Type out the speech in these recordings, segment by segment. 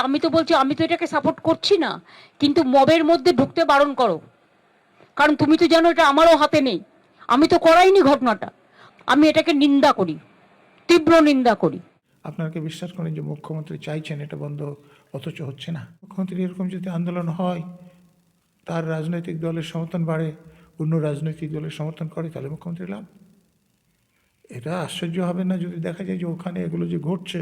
আমি তো বলছি আমি তো এটাকে সাপোর্ট করছি না, কিন্তু মবের মধ্যে ঢুকতে বারণ করো, কারণ তুমি তো জানো এটা আমারও হাতে নেই, আমি তো করাইনি ঘটনাটা। আমি এটাকে নিন্দা করি, তীব্র নিন্দা করি। আপনারা কি বিশ্বাস করেন যে মুখ্যমন্ত্রী চাইছেন এটা বন্ধ, অথচ হচ্ছে না? মুখ্যমন্ত্রী এরকম যদি আন্দোলন হয়, তার রাজনৈতিক দলের সমর্থন বাড়ে, অন্য রাজনৈতিক দলের সমর্থন করে, তাহলে মুখ্যমন্ত্রী লাভ। এটা আশ্চর্য হবে না যদি দেখা যায় যে ওখানে এগুলো যে ঘটছে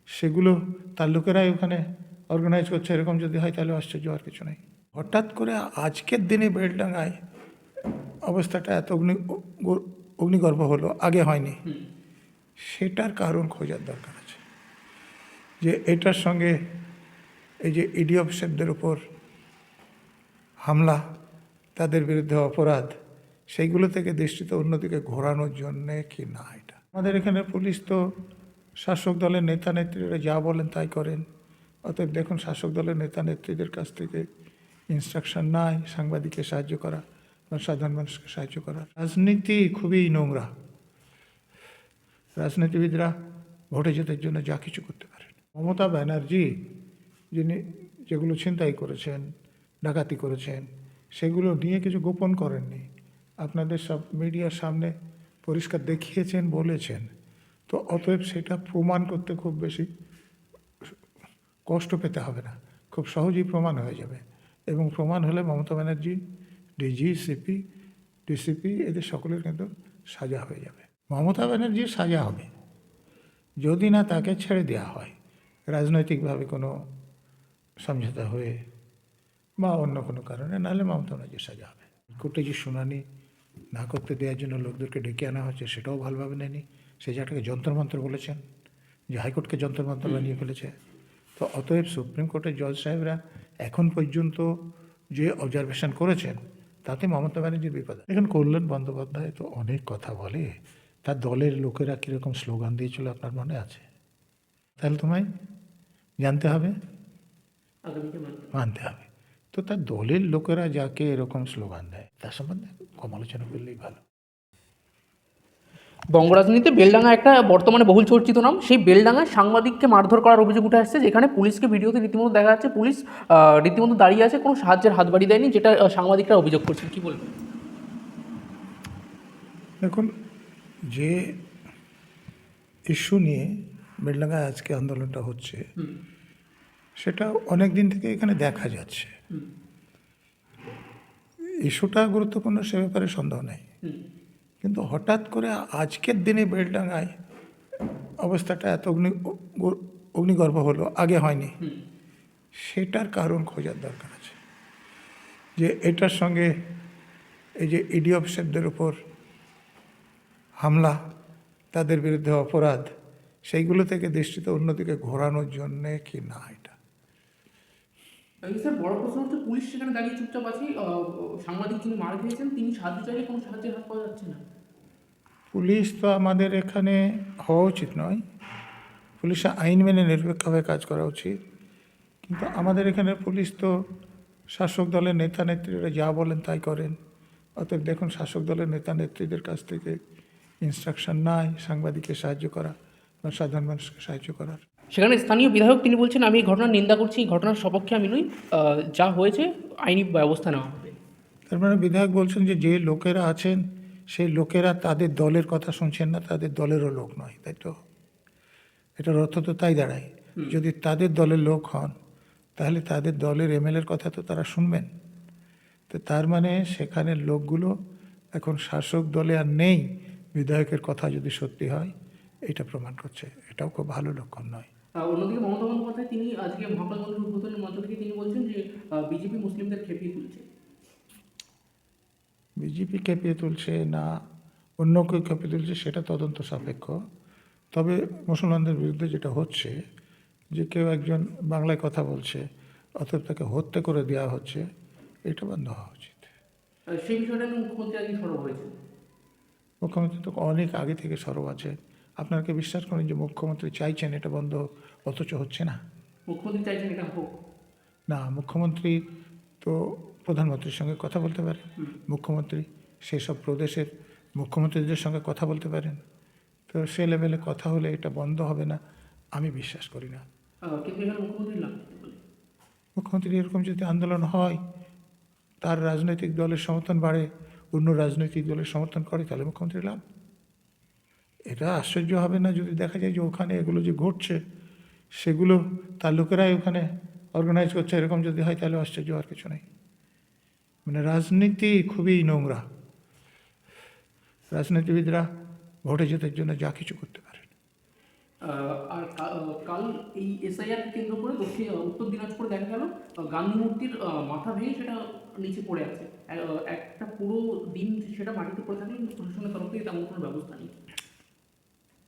সেগুলো তার লোকেরাই ওখানে অর্গানাইজ করছে। এরকম যদি হয় তাহলে আশ্চর্য হওয়ার কিছু নেই। হঠাৎ করে আজকের দিনে বেলডাঙ্গায় অবস্থাটা এত অগ্নিগর্ভ হলো, আগে হয়নি। সেটার কারণ খোঁজার দরকার আছে, যে এটার সঙ্গে এই যে ইডি অফিসারদের উপর হামলা, তাদের বিরুদ্ধে অপরাধ, সেইগুলো থেকে দৃষ্টিতে অন্যদিকে ঘোরানোর জন্যে কি না। এটা আমাদের এখানে পুলিশ তো শাসক দলের নেতা নেত্রীরা যা বলেন তাই করেন। অতএব দেখুন, শাসক দলের নেতা নেত্রীদের কাছ থেকে ইনস্ট্রাকশন নাই সাংবাদিককে সাহায্য করা বা সাধারণ মানুষকে সাহায্য করা। রাজনীতি খুবই নোংরা। রাজনীতিবিদরা ভোটে জেতার জন্য যা কিছু করতে পারেন। মমতা ব্যানার্জি যিনি যেগুলো ছিনতাই করেছেন, ডাকাতি করেছেন, সেগুলো নিয়ে কিছু গোপন করেননি, আপনাদের সব মিডিয়ার সামনে পরিষ্কার দেখিয়েছেন, বলেছেন। তো অতএব সেটা প্রমাণ করতে খুব বেশি কষ্ট পেতে হবে না, খুব সহজেই প্রমাণ হয়ে যাবে। এবং প্রমাণ হলে Mamata Banerjee, DG, CP, DCP এদের সকলের কিন্তু সাজা হয়ে যাবে। মমতা ব্যানার্জির সাজা হবে যদি না তাকে ছেড়ে দেওয়া হয় রাজনৈতিকভাবে কোনো সমঝোতা হয়ে বা অন্য কোনো কারণে, নাহলে মমতা ব্যানার্জির সাজা হবে। কোর্টে যে শুনানি না করতে দেওয়ার জন্য লোকদেরকে ডেকে আনা হচ্ছে, সেটাও ভালোভাবে নেয়নি। সেই জায়গাটাকে যন্ত্রমন্ত্র বলেছেন, যে হাইকোর্টকে যন্ত্রমন্ত্র বানিয়ে ফেলেছে। তো অতএব সুপ্রিম কোর্টের জজ সাহেবরা এখন পর্যন্ত যে অবজারভেশন করেছেন, তাতে মমতা ব্যানার্জির বিপদ। এখন কল্যাণ বন্দ্যোপাধ্যায় তো অনেক কথা বলে, তার দলের লোকেরা কীরকম স্লোগান দিয়েছিল আপনার মনে আছে? তাহলে তোমায় জানতে হবে, মানতে হবে। তো তার দলের লোকেরা যাকে এরকম স্লোগান দেয়, তার সম্বন্ধে কম আলোচনা করলেই ভালো। বঙ্গ রাজনীতিতে বেলডাঙ্গা একটা বর্তমানে বহুল চর্চিত নাম। সেই বেলডাঙ্গায় সাংবাদিককে মারধর করার অভিযোগ উঠে আসছে, যেখানে পুলিশকে ভিডিওতে রীতিমতো দেখা যাচ্ছে পুলিশ রীতিমতো দাঁড়িয়ে আছে, কোনো সাহায্যের হাত বাড়িয়ে দেয়নি, যেটা সাংবাদিকরা অভিযোগ করছেন। কী বলবেন? দেখুন, যে ইস্যু নিয়ে বেলডাঙ্গায় আজকে আন্দোলনটা হচ্ছে, সেটা অনেক দিন থেকে এখানে দেখা যাচ্ছে। ইস্যুটা গুরুত্বপূর্ণ, সে ব্যাপারে সন্দেহ নেই। কিন্তু হঠাৎ করে আজকের দিনে বেলডাঙ্গায় অবস্থাটা এত অগ্নিগর্ভ হলো, আগে হয়নি। সেটার কারণ খোঁজার দরকার আছে, যে এটার সঙ্গে এই যে ইডি অফিসারদের উপর হামলা, তাদের বিরুদ্ধে অপরাধ, সেইগুলো থেকে দৃষ্টিতে অন্যদিকে ঘোরানোর জন্যে কি না। এটা স্যার, বড় প্রশ্ন হচ্ছে পুলিশ সেখানে দাঁড়িয়ে চুপচাপ আছে, সাংবাদিক যিনি মারা গিয়েছেন তিনি সাহায্য চাইলে কোনো সাহায্যের হাত পাওয়া যাচ্ছে না। পুলিশ তো আমাদের এখানে হওয়া উচিত নয়, পুলিশের আইন মেনে নিরপেক্ষভাবে কাজ করা উচিত। কিন্তু আমাদের এখানে পুলিশ তো শাসক দলের নেতা নেত্রীরা যা বলেন তাই করেন। অতএব দেখুন, শাসক দলের নেতা নেত্রীদের কাছ থেকে ইনস্ট্রাকশন নাই সাংবাদিককে সাহায্য করা বা সাধারণ মানুষকে সাহায্য করার। সেখানে স্থানীয় বিধায়ক তিনি বলছেন, আমি এই ঘটনার নিন্দা করছি, এই ঘটনার সপক্ষে আমি নই, যা হয়েছে আইনি ব্যবস্থা নেওয়া হবে। তার মানে বিধায়ক বলছেন যে যে লোকেরা আছেন সেই লোকেরা তাদের দলের কথা শুনছেন না, তাদের দলেরও লোক নয়, তাই তো? এটার অর্থ তো তাই দাঁড়ায়, যদি তাদের দলের লোক হন তাহলে তাদের দলের এমএলএর কথা তো তারা শুনবেন। তো তার মানে সেখানের লোকগুলো এখন শাসক দলে আর নেই, বিধায়কের কথা যদি সত্যি হয়, এটা প্রমাণ করছে। এটাও খুব ভালো লক্ষণ নয়। অন্যদিকে মমতা বন্দ্যোপাধ্যায় তিনি আজকে মহাকাল মন্দির উদ্বোধনের মঞ্চ থেকে তিনি বলছেন যে বিজেপি মুসলিমদের খেপিয়ে তুলছে। বিজেপি খেপিয়ে তুলছে না অন্য কেউ খেপিয়ে তুলছে সেটা তদন্ত সাপেক্ষ। তবে মুসলমানদের বিরুদ্ধে যেটা হচ্ছে, যে কেউ একজন বাংলায় কথা বলছে অতএব তাকে হত্যা করে দেওয়া হচ্ছে, এটা বন্ধ হওয়া উচিত। সেই বিষয়টা নিয়ে মুখ্যমন্ত্রী আজকে সরব হয়েছে। মুখ্যমন্ত্রী তো অনেক আগে থেকে সরব আছে। আপনারা কি বিশ্বাস করেন যে মুখ্যমন্ত্রী চাইছেন এটা বন্ধ, অথচ হচ্ছে না? মুখ্যমন্ত্রী চাইছেন এটা হোক না, মুখ্যমন্ত্রী তো প্রধানমন্ত্রীর সঙ্গে কথা বলতে পারেন, মুখ্যমন্ত্রী সেই সব প্রদেশের মুখ্যমন্ত্রীদের সঙ্গে কথা বলতে পারেন। তো সে লেভেলে কথা হলে এটা বন্ধ হবে না আমি বিশ্বাস করি না। কিন্তু এখানে মুখ্যমন্ত্রী লাভ মুখ্যমন্ত্রী এরকম যদি আন্দোলন হয়, তার রাজনৈতিক দলের সমর্থন বাড়ে, অন্য রাজনৈতিক দলের সমর্থন করে, তাহলে মুখ্যমন্ত্রী লাভ। এটা আশ্চর্য হবে না যদি দেখা যায় যে ওখানে এগুলো যে ঘটছে সেগুলো তার লোকেরাই ওখানে অর্গানাইজ করছে। এরকম যদি হয় তাহলে আশ্চর্য হওয়ার কিছু নেই। মানে রাজনীতি খুবই নোংরা। রাজনীতিবিদরা ভোটে জেতার জন্য যা কিছু করতে পারে। আর কাল এই এসআইআর কেন্দ্র করে উত্তর দিনাজপুরে দেখা গেল গান্ধী মূর্তির মাথা ভেঙে সেটা নিচে পড়ে আছে। একটা পুরো দিন সেটা মাটিতে পড়ে থাকলে কিন্তু প্রশাসনের তরফ থেকে তেমন কোনো ব্যবস্থা নেই।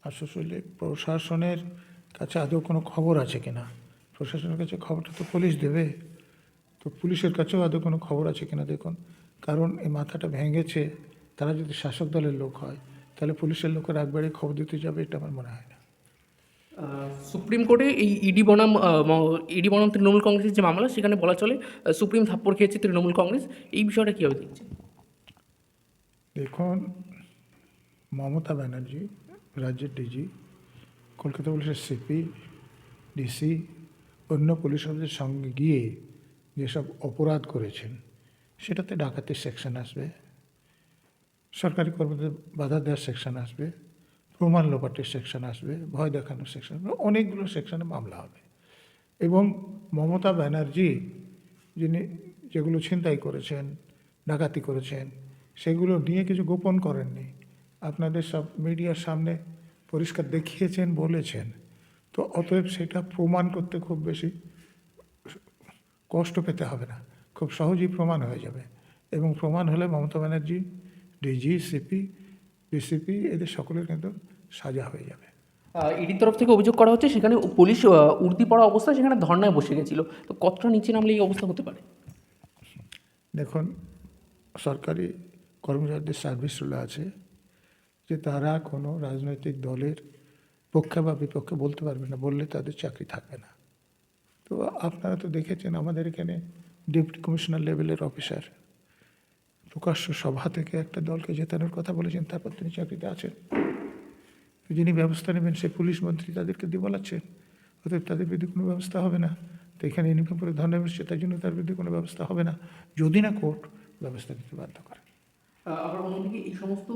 আসলে প্রশাসনের কাছে আদৌ কোনো খবর আছে কিনা? প্রশাসনের কাছে খবরটা তো পুলিশ দেবে, তো পুলিশের কাছেও আদৌ কোনো খবর আছে কিনা দেখুন। কারণ এই মাথাটা ভেঙেছে, তারা যদি শাসক দলের লোক হয় তাহলে পুলিশের লোকের একবারে খবর দিতে যাবে, এটা আমার মনে হয় না। সুপ্রিম কোর্টে এই ইডি বনাম তৃণমূল কংগ্রেসের যে মামলা, সেখানে বলা চলে সুপ্রিম থাপ্পড় খেয়েছে তৃণমূল কংগ্রেস। এই বিষয়টা কীভাবে দেখছে? দেখুন, মমতা ব্যানার্জি রাজ্যের ডিজি, কলকাতা পুলিশের সিপি, ডিসি, অন্য পুলিশ অফিসের সঙ্গে গিয়ে যেসব অপরাধ করেছেন সেটাতে ডাকাতির সেকশন আসবে, সরকারি কর্মীদের বাধা দেওয়ার সেকশন আসবে, প্রমাণ লোপাটের সেকশন আসবে, ভয় দেখানোর সেকশন আসবে, অনেকগুলো সেকশনে মামলা হবে। এবং মমতা ব্যানার্জি যিনি যেগুলো ছিনতাই করেছেন, ডাকাতি করেছেন, সেগুলো নিয়ে কিছু গোপন করেননি, আপনাদের সব মিডিয়ার সামনে পরিষ্কার দেখিয়েছেন, বলেছেন। তো অতএব সেটা প্রমাণ করতে খুব বেশি কষ্ট পেতে হবে না, খুব সহজেই প্রমাণ হয়ে যাবে। এবং প্রমাণ হলে Mamata Banerjee, DG, CP, DCP এদের সকলের কিন্তু সাজা হয়ে যাবে। ইডির তরফ থেকে অভিযোগ করা হচ্ছে সেখানে পুলিশ উর্দি পড়া অবস্থায় সেখানে ধর্নায় বসে গেছিল। তো কতটা নিচে নামলে এই অবস্থা হতে পারে? দেখুন, সরকারি কর্মচারীদের সার্ভিস রুল আছে যে তারা কোনো রাজনৈতিক দলের পক্ষে বা বিপক্ষে বলতে পারবে না, বললে তাদের চাকরি থাকবে না। তো আপনারা তো দেখেছেন আমাদের এখানে ডেপুটি কমিশনার লেভেলের অফিসার প্রকাশ্য সভা থেকে একটা দলকে জেতানোর কথা বলেছেন, তারপর তিনি চাকরিতে আছেন। যিনি ব্যবস্থা নেবেন সে পুলিশ মন্ত্রী, তাদেরকে দিয়ে বলাচ্ছেন, অতএব তাদের বিরুদ্ধে কোনো ব্যবস্থা হবে না। তো এখানে ইউনিফর্ম পরে ধর্ণা বসছে, তার জন্য তার বিরুদ্ধে কোনো ব্যবস্থা হবে না, যদি না কোর্ট ব্যবস্থা নিতে বাধ্য করে। আবার অন্যদিকে এই সমস্ত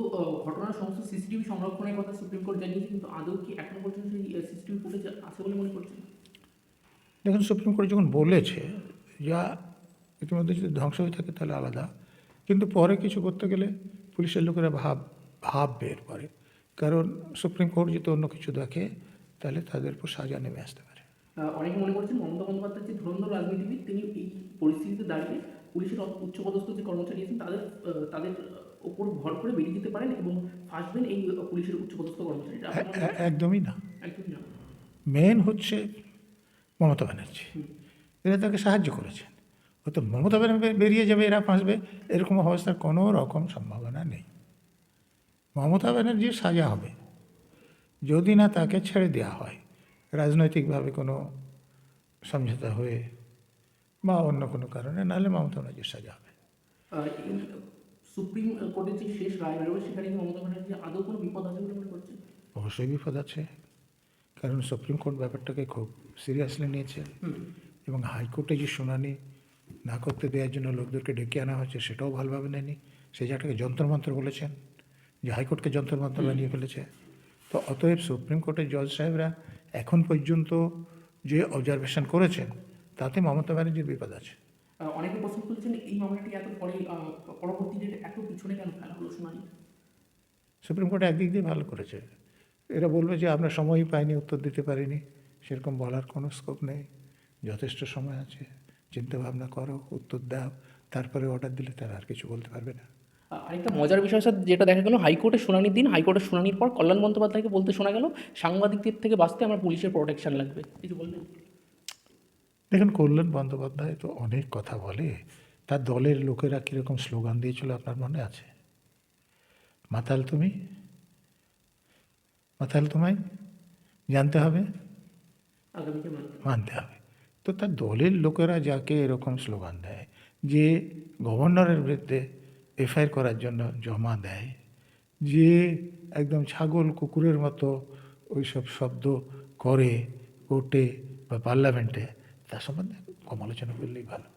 ঘটনার সমস্ত সিসিটিভি সংরক্ষণের কথা সুপ্রিম কোর্ট জানিয়েছে, কিন্তু আদৌ কি এখনো পর্যন্ত সেই সিসিটিভি ফুটেজ আছে বলে মনে করছেন? দেখুন, সুপ্রিম কোর্ট যখন বলেছে, যা ইতিমধ্যে যদি ধ্বংস হয়ে থাকে তাহলে আলাদা, কিন্তু পরে কিছু করতে গেলে পুলিশের লোকেরা ভাব বের করে। কারণ সুপ্রিম কোর্ট যদি অন্য কিছু দেখে তাহলে তাদের উপর সাজা নেমে আসতে পারে। অনেকে মনে করছেন মমতা বন্দ্যোপাধ্যায় যে ধুরন্ধর রাজনীতিবিদ, তিনি এই পরিস্থিতিতে দাঁড়িয়ে পুলিশের উচ্চপদস্থ যে কর্মচারী আছেন তাদের ওপর ভর করে বেরিয়ে যেতে পারেন এবং ফাঁসবেন এই পুলিশের উচ্চপদস্থ কর্মচারীরা। একদমই না। একদমই না। মেন হচ্ছে মমতা ব্যানার্জি, এরা তাকে সাহায্য করেছেন। হয়তো মমতা ব্যানার্জি বেরিয়ে যাবে, এরা ফাঁসবে, এরকম অবস্থার কোনো রকম সম্ভাবনা নেই। মমতা ব্যানার্জির সাজা হবে যদি না তাকে ছেড়ে দেওয়া হয় রাজনৈতিকভাবে কোনো সমঝোতা হয়ে বা অন্য কোনো কারণে, নাহলে মমতা ব্যানার্জির সাজা হবে। সুপ্রিম কোর্টের যে শেষ রায় বেরোবে সেখানে কি মমতা ব্যানার্জি আদৌ কোনো বিপদ আছে বলে মনে করছেন? অবশ্যই বিপদ আছে, কারণ সুপ্রিম কোর্ট ব্যাপারটাকে খুব সিরিয়াসলি নিয়েছে এবং হাইকোর্টে যে শুনানি না করতে দেওয়ার জন্য লোকদেরকে ডেকে আনা হয়েছে সেটাও ভালোভাবে নেয়নি। সেই জায়গাটাকে যন্ত্রমন্ত্র বলেছেন, যে হাইকোর্টকে যন্ত্রমন্ত্র বানিয়ে ফেলেছে। তো অতএব সুপ্রিম কোর্টের জজ সাহেবরা এখন পর্যন্ত যে অবজারভেশন করেছেন তাতে মমতা ব্যানার্জির বিপদ আছে। অনেকে প্রশ্ন তুলছেন এই মামলাটি এত পরে পরবর্তীতে এত পিছনে কেন ফেলা হলো শুনানি? সুপ্রিম কোর্ট একদিক দিয়ে ভালো করেছে। এরা বলবে যে আমরা সময়ই পাইনি, উত্তর দিতে পারিনি, সেরকম বলার কোনো স্কোপ নেই। যথেষ্ট সময় আছে, চিন্তা ভাবনা করো, উত্তর দাও, তারপরে অর্ডার দিলে তারা আর কিছু বলতে পারবে না। আরেকটা মজার বিষয় স্যার, যেটা দেখা গেল হাইকোর্টের শুনানির দিন, হাইকোর্টের শুনানির পর কল্যাণ বন্দ্যোপাধ্যায়কে বলতে শোনা গেল সাংবাদিকদের থেকে বাঁচতে আমার পুলিশের প্রোটেকশন লাগবে। কিছু বলবেন? দেখুন, কল্যাণ বন্দ্যোপাধ্যায় তো অনেক কথা বলে, তার দলের লোকেরা কীরকম স্লোগান দিয়েছিল আপনার মনে আছে? মাতাল তুমি, মাতাল তোমায় জানতে হবে, আগামীতে মানতে হবে। তো তার দলের লোকেরা যাকে এরকম স্লোগান দেয়, যে গভর্নরের বিরুদ্ধে এফআইআর করার জন্য জমা দেয়, যে একদম ছাগল কুকুরের মতো ওইসব শব্দ করে কোর্টে বা পার্লামেন্টে, তার সম্বন্ধে কম আলোচনা করলেই ভালো।